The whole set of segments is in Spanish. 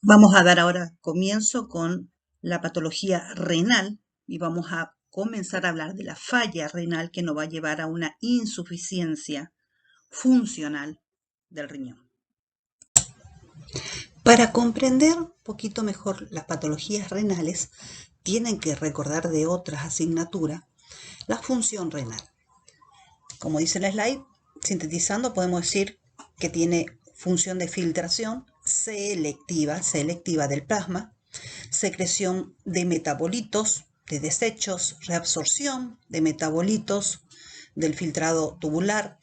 Vamos a dar ahora comienzo con la patología renal y vamos a comenzar a hablar de la falla renal que nos va a llevar a una insuficiencia funcional del riñón. Para comprender un poquito mejor las patologías renales, tienen que recordar de otras asignaturas la función renal. Como dice el slide, sintetizando podemos decir que tiene función de filtración selectiva del plasma, secreción de metabolitos, de desechos, reabsorción de metabolitos del filtrado tubular,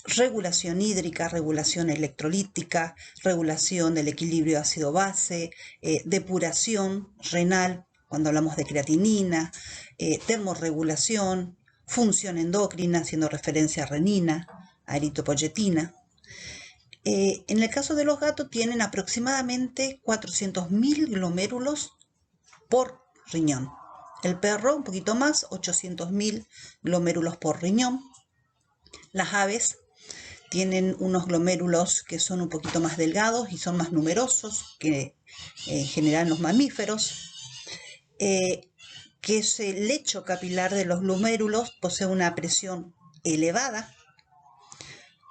regulación hídrica, regulación electrolítica, regulación del equilibrio ácido-base, depuración renal, cuando hablamos de creatinina, termorregulación, función endocrina, haciendo referencia a renina, a eritropoyetina. En el caso de los gatos tienen aproximadamente 400.000 glomérulos por riñón. El perro un poquito más, 800.000 glomérulos por riñón. Las aves tienen unos glomérulos que son un poquito más delgados y son más numerosos que en general los mamíferos. Que ese lecho capilar de los glomérulos posee una presión elevada,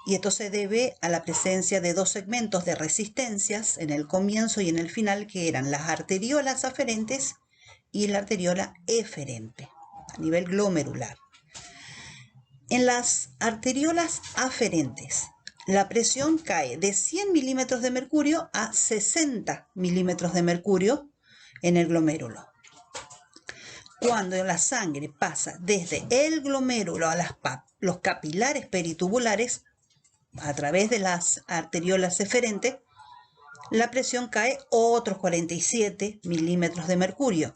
y esto se debe a la presencia de dos segmentos de resistencias en el comienzo y en el final, que eran las arteriolas aferentes y la arteriola eferente a nivel glomerular. En las arteriolas aferentes, la presión cae de 100 milímetros de mercurio a 60 milímetros de mercurio en el glomérulo. Cuando la sangre pasa desde el glomérulo a los capilares peritubulares, a través de las arteriolas eferentes, la presión cae otros 47 milímetros de mercurio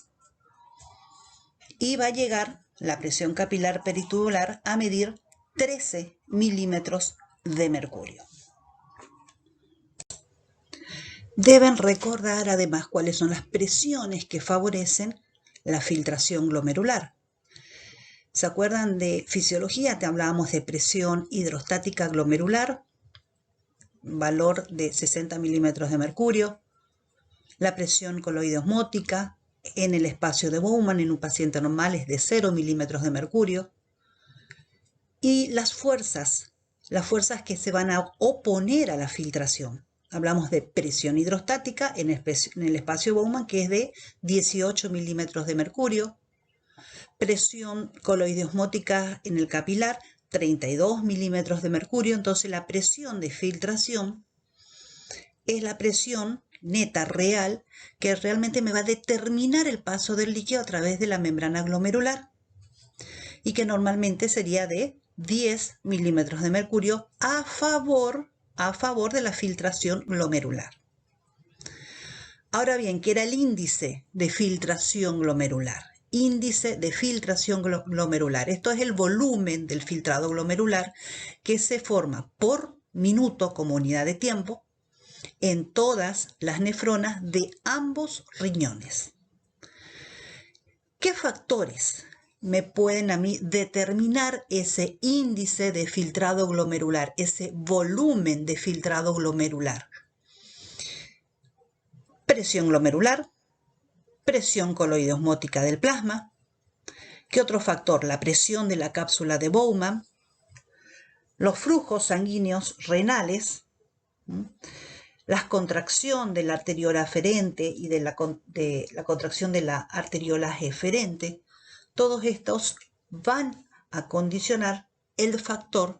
y va a llegar la presión capilar peritubular a medir 13 milímetros de mercurio. Deben recordar además cuáles son las presiones que favorecen la filtración glomerular. ¿Se acuerdan de fisiología? Te hablábamos de presión hidrostática glomerular, valor de 60 milímetros de mercurio, la presión coloide-osmótica en el espacio de Bowman en un paciente normal es de 0 milímetros de mercurio, y las fuerzas que se van a oponer a la filtración. Hablamos de presión hidrostática en el espacio Bowman, que es de 18 milímetros de mercurio, presión coloide-osmótica en el capilar, 32 milímetros de mercurio. Entonces la presión de filtración es la presión neta real que realmente me va a determinar el paso del líquido a través de la membrana glomerular, y que normalmente sería de 10 milímetros de mercurio a favor de la filtración glomerular. Ahora bien, ¿qué era el índice de filtración glomerular? Índice de filtración glomerular. Esto es el volumen del filtrado glomerular que se forma por minuto como unidad de tiempo en todas las nefronas de ambos riñones. ¿Qué factores me pueden a mí determinar ese índice de filtrado glomerular, ese volumen de filtrado glomerular? Presión glomerular, presión coloide-osmótica del plasma. ¿Qué otro factor? La presión de la cápsula de Bowman, los flujos sanguíneos renales, la contracción de la arteriola aferente y de la contracción de la arteriola eferente. Todos estos van a condicionar el factor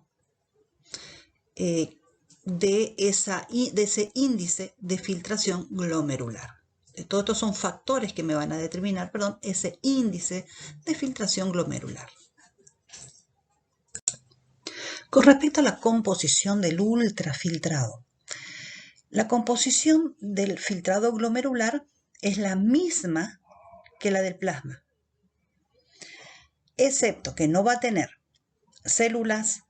de ese índice de filtración glomerular. Todos estos son factores que me van a determinar, ese índice de filtración glomerular. Con respecto a la composición del ultrafiltrado, la composición del filtrado glomerular es la misma que la del plasma, excepto que no va a tener células,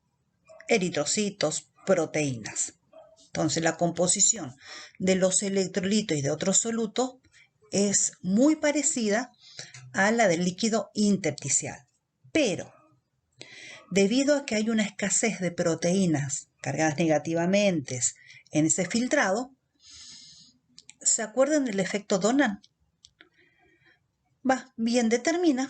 eritrocitos, proteínas. Entonces, la composición de los electrolitos y de otros solutos es muy parecida a la del líquido intersticial. Pero, debido a que hay una escasez de proteínas cargadas negativamente en ese filtrado, ¿Se acuerdan del efecto Donan? Bien, determina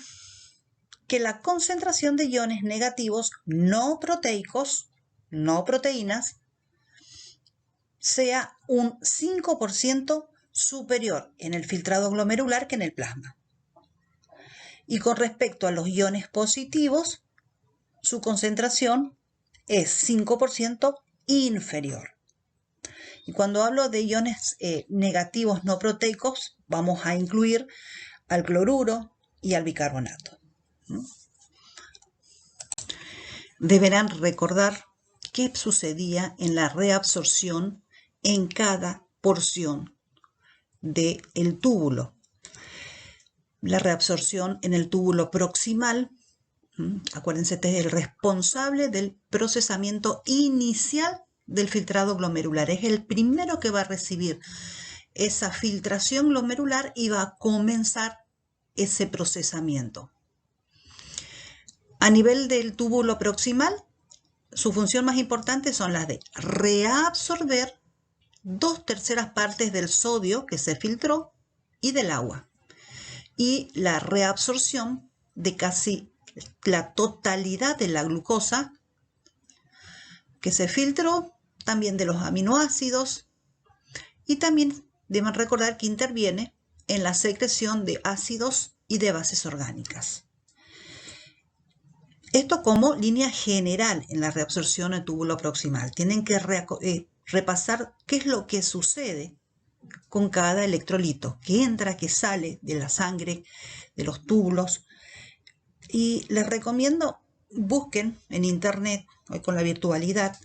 que la concentración de iones negativos no proteicos, no proteínas, sea un 5% superior en el filtrado glomerular que en el plasma. Y con respecto a los iones positivos, su concentración es 5% inferior. Y cuando hablo de iones negativos no proteicos, vamos a incluir al cloruro y al bicarbonato. Deberán recordar qué sucedía en la reabsorción en cada porción del túbulo. La reabsorción en el túbulo proximal, acuérdense, este es el responsable del procesamiento inicial del filtrado glomerular. Es el primero que va a recibir esa filtración glomerular y va a comenzar ese procesamiento. A nivel del túbulo proximal, su función más importante son las de reabsorber 2/3 partes del sodio que se filtró y del agua, y la reabsorción de casi la totalidad de la glucosa que se filtró, también de los aminoácidos, y también deben recordar que interviene en la secreción de ácidos y de bases orgánicas. Esto como línea general en la reabsorción del túbulo proximal. Tienen que repasar qué es lo que sucede con cada electrolito, que entra, que sale de la sangre, de los túbulos. Y les recomiendo, busquen en internet, hoy con la virtualidad,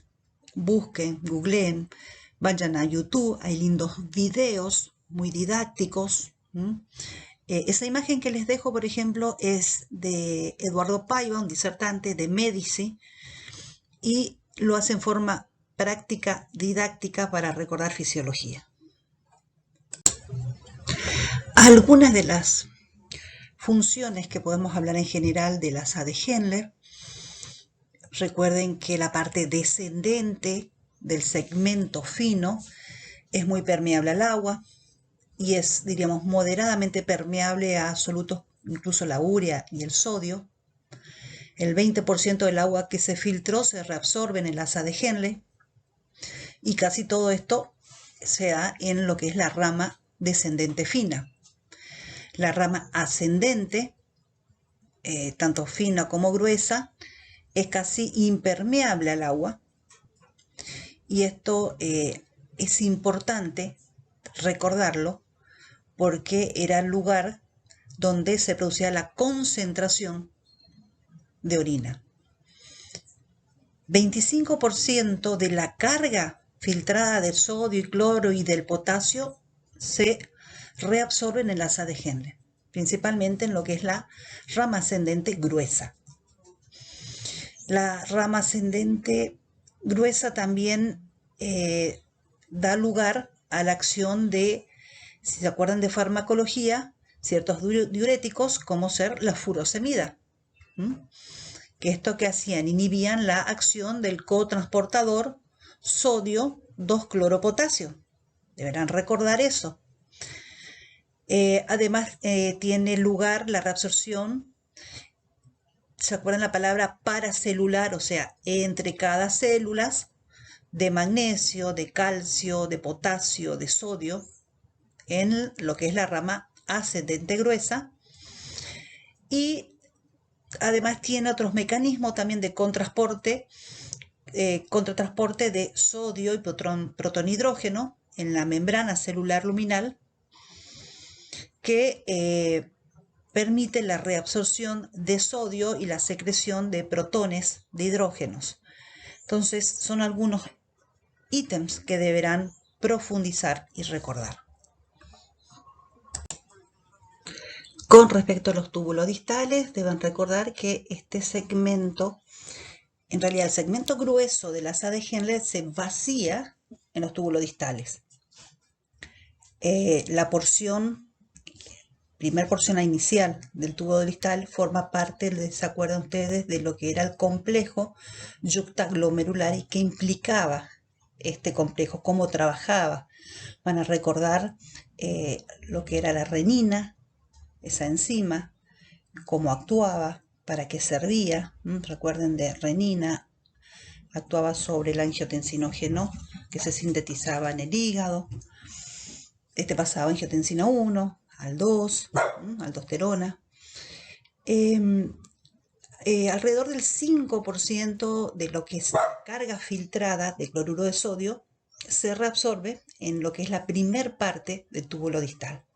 busquen, googleen, vayan a YouTube, hay lindos videos muy didácticos. Esa imagen que les dejo, por ejemplo, es de Eduardo Paiva, un disertante de Medici, y lo hace en forma práctica, didáctica, para recordar fisiología. Algunas de las funciones que podemos hablar en general de la asa de Henle. Recuerden que la parte descendente del segmento fino es muy permeable al agua y es, diríamos, moderadamente permeable a solutos, incluso la urea y el sodio. El 20% del agua que se filtró se reabsorbe en el asa de Henle, y casi todo esto se da en lo que es la rama descendente fina. La rama ascendente, tanto fina como gruesa, es casi impermeable al agua, y esto es importante recordarlo porque era el lugar donde se producía la concentración de orina. 25% de la carga filtrada del sodio y cloro y del potasio se reabsorbe en el asa de Henle, principalmente en lo que es la rama ascendente gruesa. La rama ascendente gruesa también da lugar a la acción de, si se acuerdan de farmacología, ciertos diuréticos como ser la furosemida, que esto que hacían, inhibían la acción del cotransportador sodio 2-cloropotasio. Deberán recordar eso. Además, tiene lugar la reabsorción, ¿se acuerdan la palabra paracelular? O sea, entre cada células, de magnesio, de calcio, de potasio, de sodio, en lo que es la rama ascendente gruesa. Y además tiene otros mecanismos también de contratransporte de sodio y protonhidrógeno en la membrana celular luminal, que permite la reabsorción de sodio y la secreción de protones de hidrógenos. Entonces, son algunos ítems que deberán profundizar y recordar. Con respecto a los túbulos distales, deben recordar que este segmento, en realidad el segmento grueso de la asa de Henle, se vacía en los túbulos distales. La primer porción inicial del tubo distal forma parte, ¿se acuerdan ustedes?, de lo que era el complejo yuctaglomerular y que implicaba este complejo, cómo trabajaba. Van a recordar lo que era la renina, esa enzima, cómo actuaba, para qué servía. Recuerden de renina, actuaba sobre el angiotensinógeno que se sintetizaba en el hígado. Este pasaba angiotensina 1, al 2, aldosterona. Alrededor del 5% de lo que es carga filtrada de cloruro de sodio se reabsorbe en lo que es la primer parte del túbulo distal.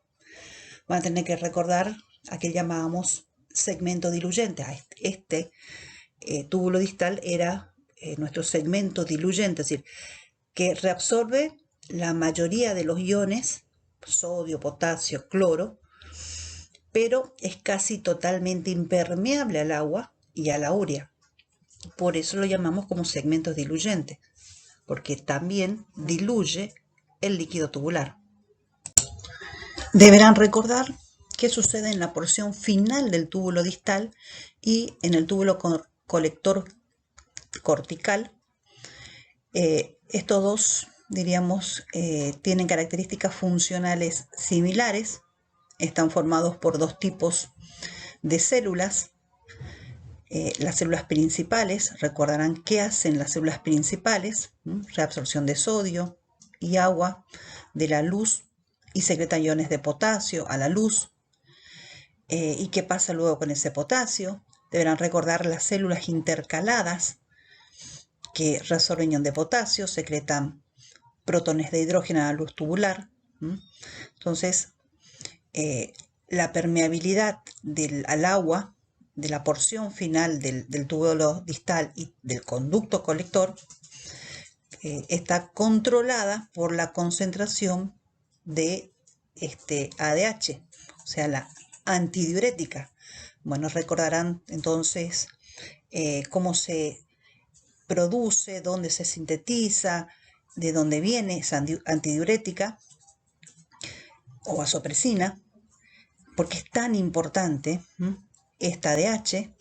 Van a tener que recordar a qué llamábamos segmento diluyente. Este túbulo distal era nuestro segmento diluyente, es decir, que reabsorbe la mayoría de los iones, sodio, potasio, cloro, pero es casi totalmente impermeable al agua y a la urea. Por eso lo llamamos como segmentos diluyentes, porque también diluye el líquido tubular. Deberán recordar qué sucede en la porción final del túbulo distal y en el túbulo colector cortical. Estos dos, diríamos, tienen características funcionales similares. Están formados por dos tipos de células. Las células principales, recordarán qué hacen las células principales, reabsorción de sodio y agua de la luz y secretan iones de potasio a la luz. ¿Y qué pasa luego con ese potasio? Deberán recordar las células intercaladas que reabsorben ion de potasio, secretan protones de hidrógeno a la luz tubular. Entonces, la permeabilidad al agua de la porción final del túbulo distal y del conducto colector está controlada por la concentración de ADH, o sea, la antidiurética. Bueno, recordarán entonces cómo se produce, dónde se sintetiza, de dónde viene esa antidiurética o vasopresina, porque es tan importante esta ADH,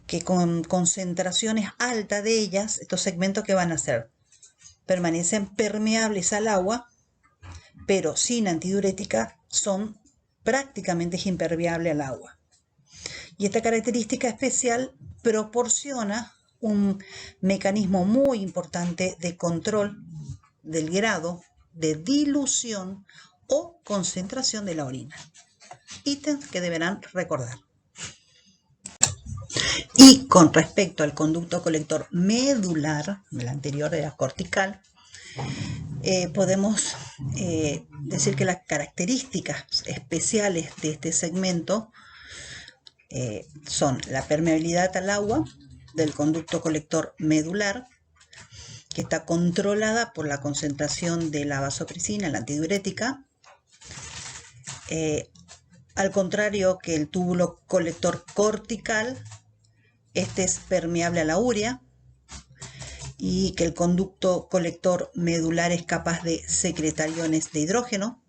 que con concentraciones altas de ellas, estos segmentos que van a hacer, permanecen permeables al agua, pero sin antidiurética son prácticamente impermeables al agua. Y esta característica especial proporciona un mecanismo muy importante de control del grado de dilución o concentración de la orina. Ítems que deberán recordar. Y con respecto al conducto colector medular, el anterior era cortical, podemos decir que las características especiales de este segmento son la permeabilidad al agua del conducto colector medular, que está controlada por la concentración de la vasopresina, la antidiurética, al contrario que el túbulo colector cortical, este es permeable a la urea, y que el conducto colector medular es capaz de secretar iones de hidrógeno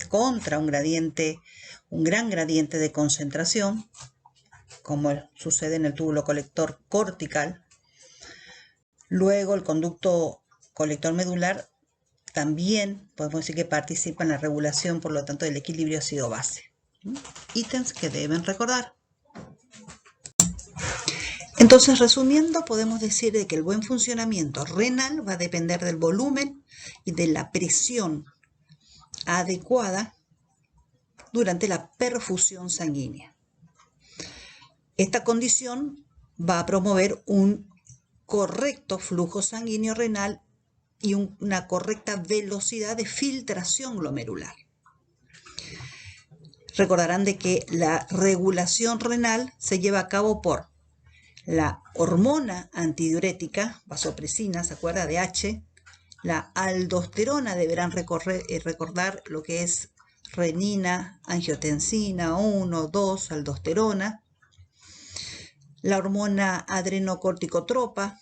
contra un gran gradiente de concentración, como sucede en el túbulo colector cortical. Luego el conducto colector medular también podemos decir que participa en la regulación, por lo tanto, del equilibrio ácido-base. Ítems que deben recordar. Entonces, resumiendo, podemos decir de que el buen funcionamiento renal va a depender del volumen y de la presión adecuada durante la perfusión sanguínea. Esta condición va a promover un correcto flujo sanguíneo renal y una correcta velocidad de filtración glomerular. Recordarán de que la regulación renal se lleva a cabo por la hormona antidiurética, vasopresina, ¿se acuerda? ADH, la aldosterona, deberán recordar lo que es renina, angiotensina 1, 2, aldosterona, la hormona adrenocorticotropa.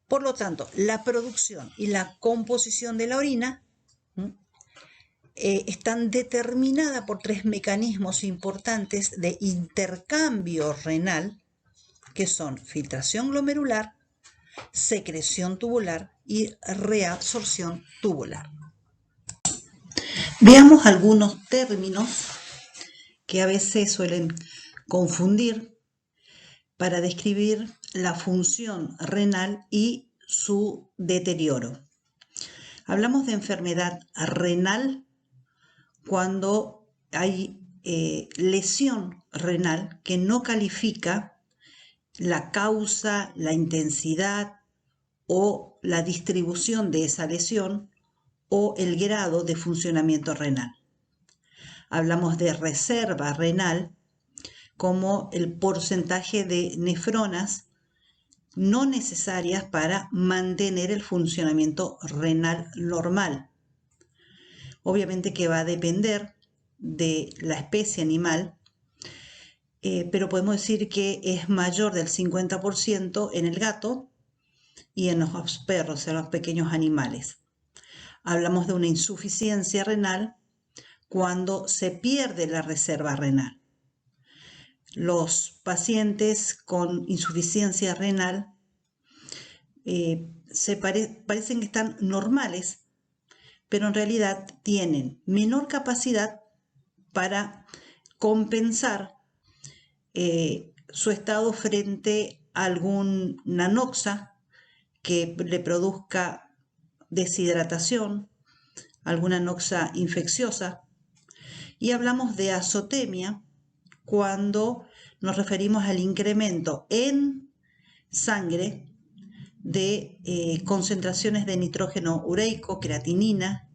Por lo tanto, la producción y la composición de la orina están determinadas por tres mecanismos importantes de intercambio renal, que son filtración glomerular, secreción tubular y reabsorción tubular. Veamos algunos términos que a veces suelen confundir para describir la función renal y su deterioro. Hablamos de enfermedad renal cuando hay lesión renal que no califica la causa, la intensidad o la distribución de esa lesión o el grado de funcionamiento renal. Hablamos de reserva renal como el porcentaje de nefronas no necesarias para mantener el funcionamiento renal normal. Obviamente que va a depender de la especie animal, pero podemos decir que es mayor del 50% en el gato y en los perros, en los pequeños animales. Hablamos de una insuficiencia renal cuando se pierde la reserva renal. Los pacientes con insuficiencia renal parecen que están normales, pero en realidad tienen menor capacidad para compensar su estado frente a alguna noxa que le produzca deshidratación, alguna noxa infecciosa. Y hablamos de azotemia cuando nos referimos al incremento en sangre de concentraciones de nitrógeno ureico, creatinina,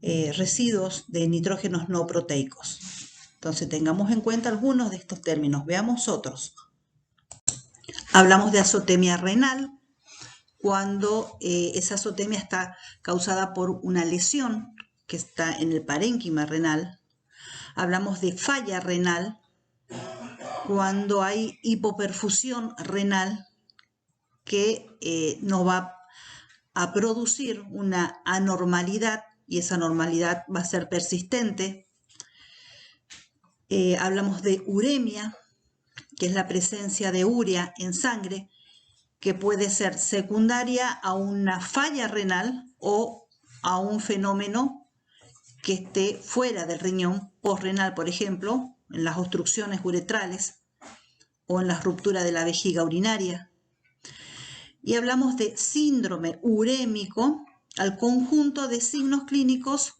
residuos de nitrógenos no proteicos. Entonces tengamos en cuenta algunos de estos términos. Veamos otros. Hablamos de azotemia renal cuando esa azotemia está causada por una lesión que está en el parénquima renal. Hablamos de falla renal cuando hay hipoperfusión renal que nos va a producir una anormalidad y esa anormalidad va a ser persistente. Hablamos de uremia, que es la presencia de urea en sangre, que puede ser secundaria a una falla renal o a un fenómeno que esté fuera del riñón, posrenal, por ejemplo, en las obstrucciones uretrales o en la ruptura de la vejiga urinaria. Y hablamos de síndrome urémico al conjunto de signos clínicos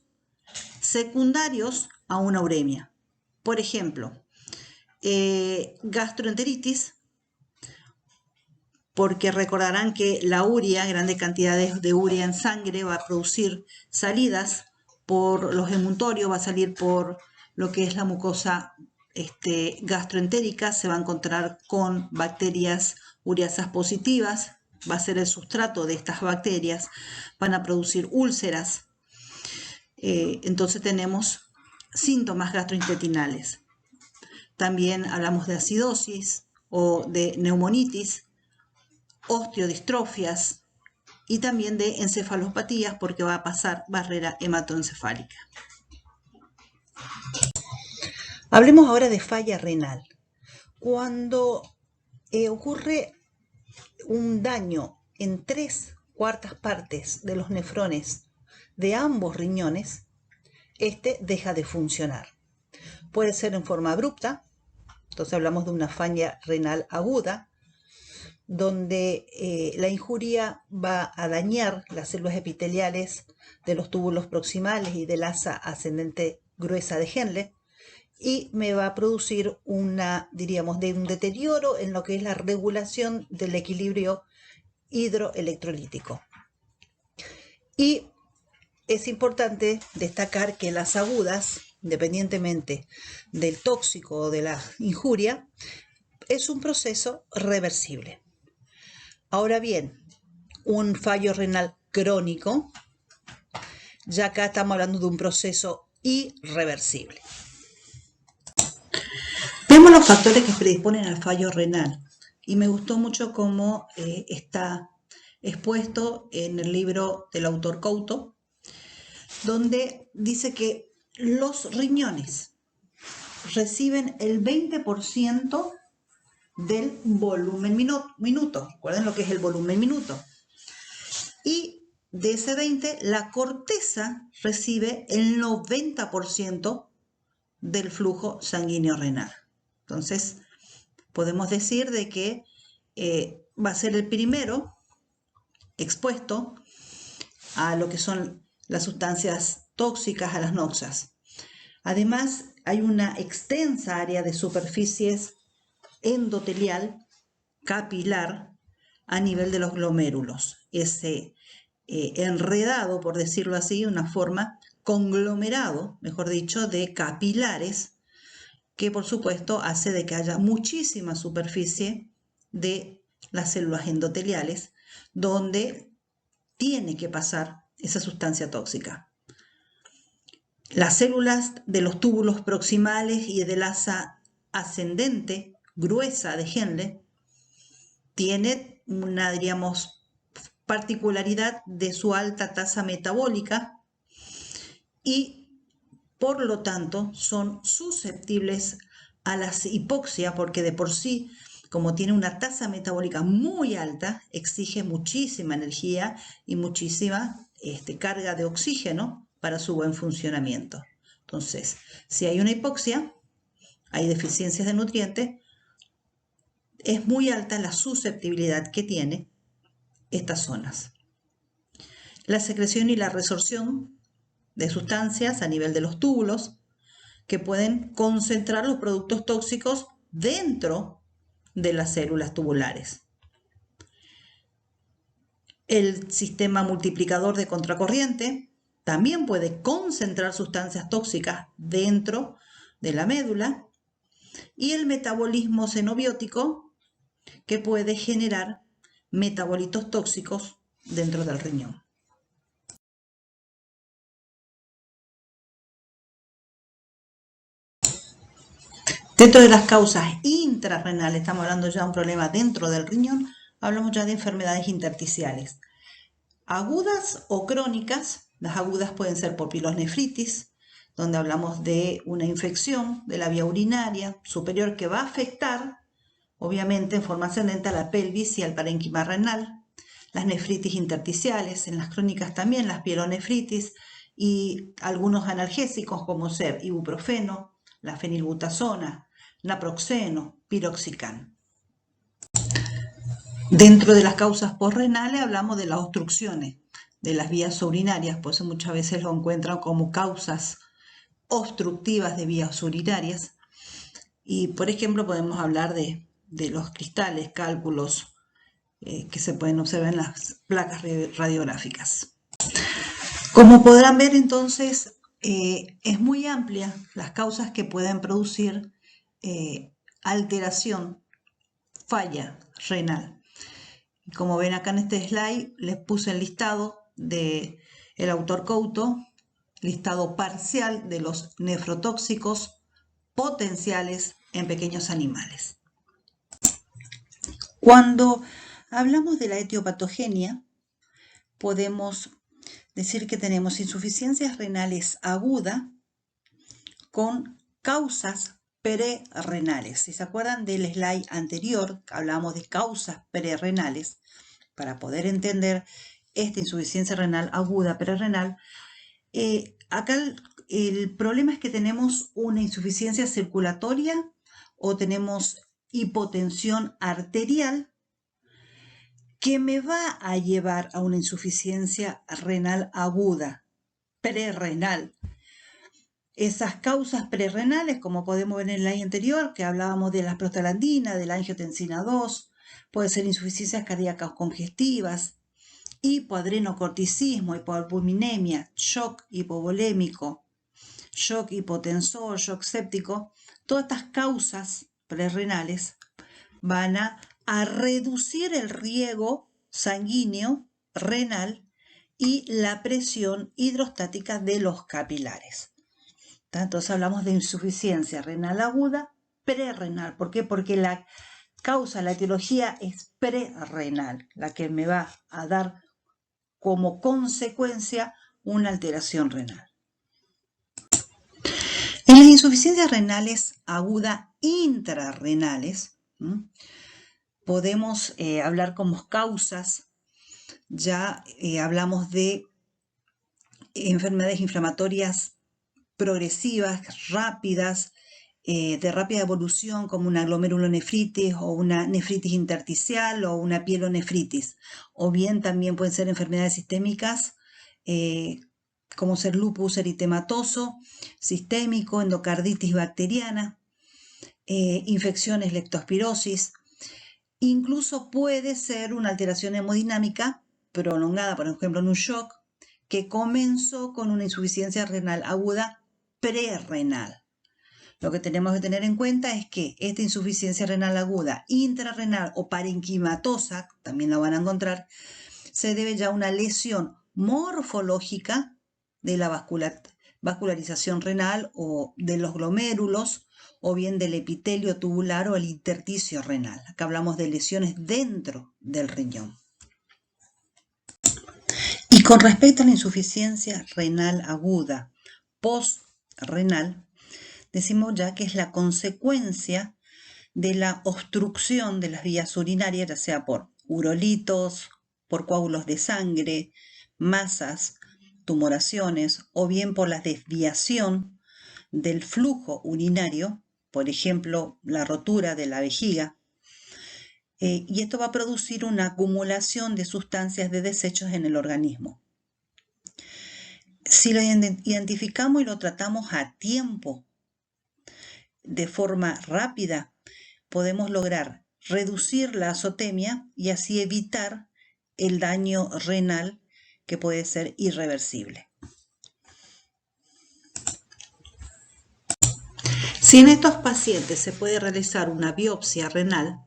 secundarios a una uremia. Por ejemplo, gastroenteritis, porque recordarán que la urea, grandes cantidades de urea en sangre, va a producir salidas por los emuntorios, va a salir por lo que es la mucosa gastroentérica, se va a encontrar con bacterias ureasas positivas, va a ser el sustrato de estas bacterias, van a producir úlceras. Entonces tenemos síntomas gastrointestinales. También hablamos de acidosis o de neumonitis, osteodistrofias y también de encefalopatías porque va a pasar barrera hematoencefálica. Hablemos ahora de falla renal. Cuando ocurre un daño en 3/4 partes de los nefrones de ambos riñones, deja de funcionar. Puede ser en forma abrupta, entonces hablamos de una falla renal aguda, donde la injuria va a dañar las células epiteliales de los túbulos proximales y del asa ascendente gruesa de Henle, y me va a producir un deterioro en lo que es la regulación del equilibrio hidroelectrolítico. Y es importante destacar que las agudas, independientemente del tóxico o de la injuria, es un proceso reversible. Ahora bien, un fallo renal crónico, ya acá estamos hablando de un proceso irreversible. Vemos los factores que predisponen al fallo renal y me gustó mucho cómo está expuesto en el libro del autor Couto, donde dice que los riñones reciben el 20% del volumen minuto. Recuerden lo que es el volumen minuto. Y de ese 20, la corteza recibe el 90% del flujo sanguíneo renal. Entonces, podemos decir de que va a ser el primero expuesto a lo que son las sustancias tóxicas, a las noxas. Además, hay una extensa área de superficies endotelial, capilar, a nivel de los glomérulos. Ese enredado, por decirlo así, una forma conglomerado, mejor dicho, de capilares, que por supuesto hace de que haya muchísima superficie de las células endoteliales, donde tiene que pasar esa sustancia tóxica. Las células de los túbulos proximales y del asa ascendente gruesa de Henle tiene una, diríamos, particularidad de su alta tasa metabólica y por lo tanto son susceptibles a la hipoxia, porque de por sí, como tiene una tasa metabólica muy alta, exige muchísima energía y muchísima carga de oxígeno para su buen funcionamiento. Entonces, si hay una hipoxia, hay deficiencias de nutrientes, es muy alta la susceptibilidad que tiene estas zonas. La secreción y la resorción de sustancias a nivel de los túbulos que pueden concentrar los productos tóxicos dentro de las células tubulares. El sistema multiplicador de contracorriente también puede concentrar sustancias tóxicas dentro de la médula y el metabolismo xenobiótico que puede generar metabolitos tóxicos dentro del riñón. Dentro de las causas intrarrenales, estamos hablando ya de un problema dentro del riñón, hablamos ya de enfermedades intersticiales. Agudas o crónicas, las agudas pueden ser por pilonefritis, donde hablamos de una infección de la vía urinaria superior que va a afectar, obviamente, en forma ascendente a la pelvis y al parénquima renal. Las nefritis intersticiales, en las crónicas también las pielonefritis y algunos analgésicos como ser ibuprofeno, la fenilbutazona, naproxeno, piroxicam. Dentro de las causas postrenales hablamos de las obstrucciones de las vías urinarias, por eso muchas veces lo encuentran como causas obstructivas de vías urinarias. Y por ejemplo podemos hablar de los cristales, cálculos que se pueden observar en las placas radiográficas. Como podrán ver entonces, es muy amplia las causas que pueden producir alteración, falla renal. Como ven acá en este slide, les puse el listado del autor Couto, listado parcial de los nefrotóxicos potenciales en pequeños animales. Cuando hablamos de la etiopatogenia, podemos decir que tenemos insuficiencias renales agudas con causas prerrenales. Si se acuerdan del slide anterior, hablamos de causas prerrenales. Para poder entender esta insuficiencia renal aguda prerrenal, acá el problema es que tenemos una insuficiencia circulatoria o tenemos hipotensión arterial que me va a llevar a una insuficiencia renal aguda, prerrenal. Esas causas prerrenales, como podemos ver en el slide anterior, que hablábamos de la prostaglandina, de la angiotensina 2, puede ser insuficiencias cardíacas congestivas, hipoadrenocorticismo, hipoalbuminemia, shock hipovolémico, shock hipotensor, shock séptico. Todas estas causas prerrenales van a reducir el riego sanguíneo renal y la presión hidrostática de los capilares. Entonces hablamos de insuficiencia renal aguda prerrenal. ¿Por qué? Porque la causa, la etiología es prerrenal, la que me va a dar como consecuencia una alteración renal. En las insuficiencias renales agudas intrarrenales, Podemos hablar como causas, ya hablamos de enfermedades inflamatorias progresivas, rápidas, de rápida evolución, como una glomerulonefritis o una nefritis intersticial o una pielonefritis. O bien también pueden ser enfermedades sistémicas, como ser lupus eritematoso, sistémico, endocarditis bacteriana, infecciones, leptospirosis. Incluso puede ser una alteración hemodinámica prolongada, por ejemplo, en un shock, que comenzó con una insuficiencia renal aguda prerrenal. Lo que tenemos que tener en cuenta es que esta insuficiencia renal aguda, intrarrenal o parenquimatosa, también la van a encontrar, se debe ya a una lesión morfológica de la vascularización renal o de los glomérulos, o bien del epitelio tubular o el intersticio renal. Acá hablamos de lesiones dentro del riñón. Y con respecto a la insuficiencia renal aguda postrenal, decimos ya que es la consecuencia de la obstrucción de las vías urinarias, ya sea por urolitos, por coágulos de sangre, masas, tumoraciones, o bien por la desviación del flujo urinario, por ejemplo, la rotura de la vejiga. Y esto va a producir una acumulación de sustancias de desechos en el organismo. Si lo identificamos y lo tratamos a tiempo, de forma rápida, podemos lograr reducir la azotemia y así evitar el daño renal que puede ser irreversible. Si en estos pacientes se puede realizar una biopsia renal,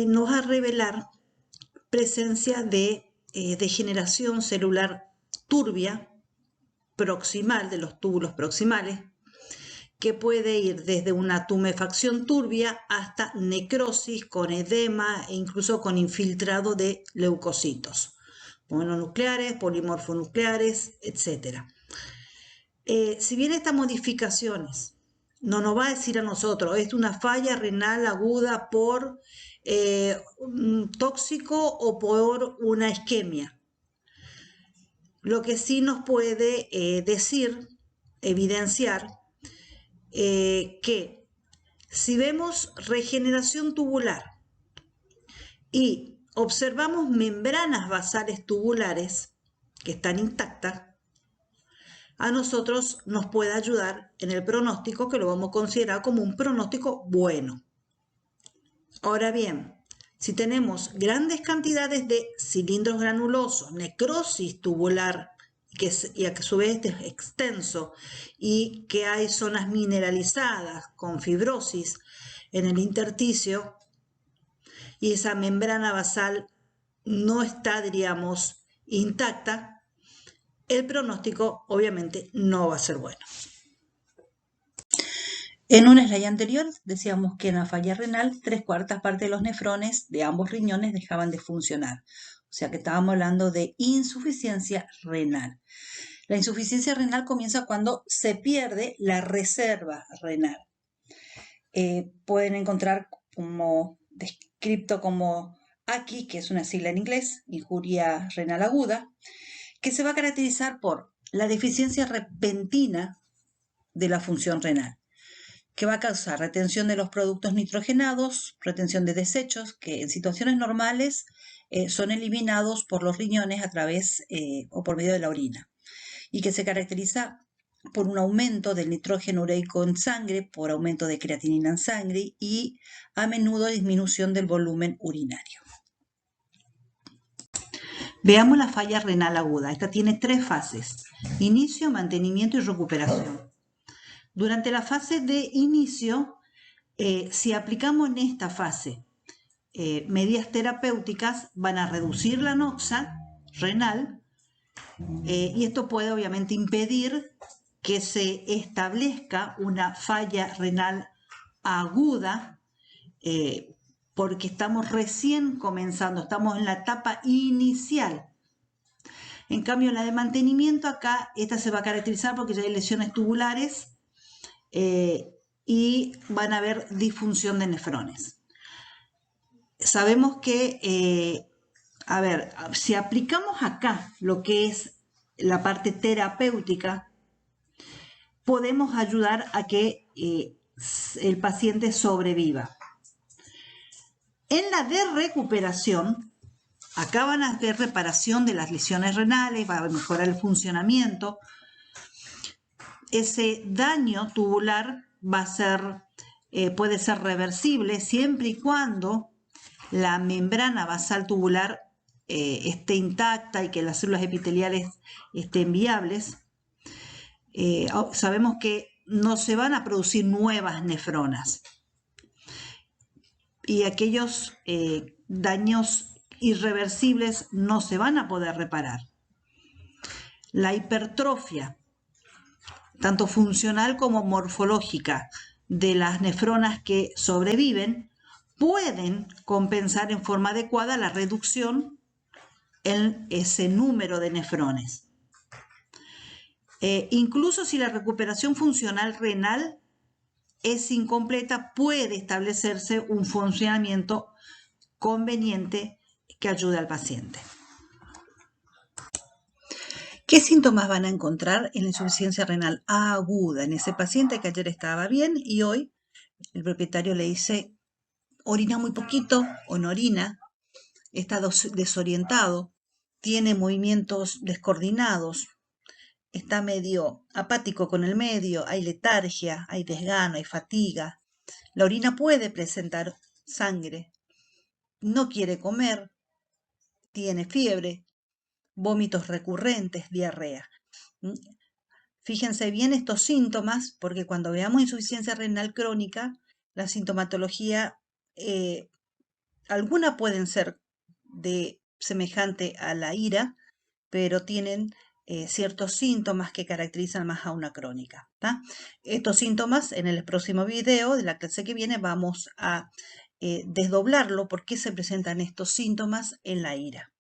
nos va a revelar presencia de degeneración celular turbia proximal de los túbulos proximales, que puede ir desde una tumefacción turbia hasta necrosis con edema e incluso con infiltrado de leucocitos, mononucleares, polimorfonucleares, etc. Si bien estas modificaciones no nos va a decir a nosotros, es una falla renal aguda por un tóxico o por una isquemia, lo que sí nos puede decir, evidenciar, que si vemos regeneración tubular y observamos membranas basales tubulares que están intactas, a nosotros nos puede ayudar en el pronóstico, que lo vamos a considerar como un pronóstico bueno. Ahora bien, si tenemos grandes cantidades de cilindros granulosos, necrosis tubular, y a su vez es extenso, y que hay zonas mineralizadas con fibrosis en el intersticio, y esa membrana basal no está, diríamos, intacta, el pronóstico obviamente no va a ser bueno. En una slide anterior decíamos que en la falla renal 3/4 partes de los nefrones de ambos riñones dejaban de funcionar. O sea que estábamos hablando de insuficiencia renal. La insuficiencia renal comienza cuando se pierde la reserva renal. Pueden encontrar como descrito como AKI, que es una sigla en inglés, injuria renal aguda, que se va a caracterizar por la deficiencia repentina de la función renal, que va a causar retención de los productos nitrogenados, retención de desechos, que en situaciones normales son eliminados por los riñones a través o por medio de la orina, y que se caracteriza por un aumento del nitrógeno ureico en sangre, por aumento de creatinina en sangre y a menudo disminución del volumen urinario. Veamos la falla renal aguda. Esta tiene 3 fases: inicio, mantenimiento y recuperación. Durante la fase de inicio, si aplicamos en esta fase medidas terapéuticas, van a reducir la noxa renal, y esto puede obviamente impedir que se establezca una falla renal aguda, porque estamos recién comenzando, estamos en la etapa inicial. En cambio, la de mantenimiento, acá esta se va a caracterizar porque ya hay lesiones tubulares y van a haber disfunción de nefrones. Sabemos que, si aplicamos acá lo que es la parte terapéutica, podemos ayudar a que el paciente sobreviva. En la de recuperación, acá van a haber reparación de las lesiones renales, va a mejorar el funcionamiento. Ese daño tubular puede ser reversible siempre y cuando la membrana basal tubular esté intacta y que las células epiteliales estén viables. Sabemos que no se van a producir nuevas nefronas y aquellos daños irreversibles no se van a poder reparar. La hipertrofia, tanto funcional como morfológica, de las nefronas que sobreviven, pueden compensar en forma adecuada la reducción en ese número de nefrones. Incluso si la recuperación funcional renal es incompleta, puede establecerse un funcionamiento conveniente que ayude al paciente. ¿Qué síntomas van a encontrar en la insuficiencia renal aguda en ese paciente que ayer estaba bien y hoy el propietario le dice orina muy poquito o no orina, está desorientado, tiene movimientos descoordinados, está medio apático con el medio, hay letargia, hay desgano, hay fatiga. La orina puede presentar sangre, no quiere comer, tiene fiebre, vómitos recurrentes, diarrea. Fíjense bien estos síntomas, porque cuando veamos insuficiencia renal crónica, la sintomatología, algunas pueden ser semejante a la ira, pero tienen ciertos síntomas que caracterizan más a una crónica. Estos síntomas, en el próximo video de la clase que viene, vamos a desdoblarlo, por qué se presentan estos síntomas en la ira.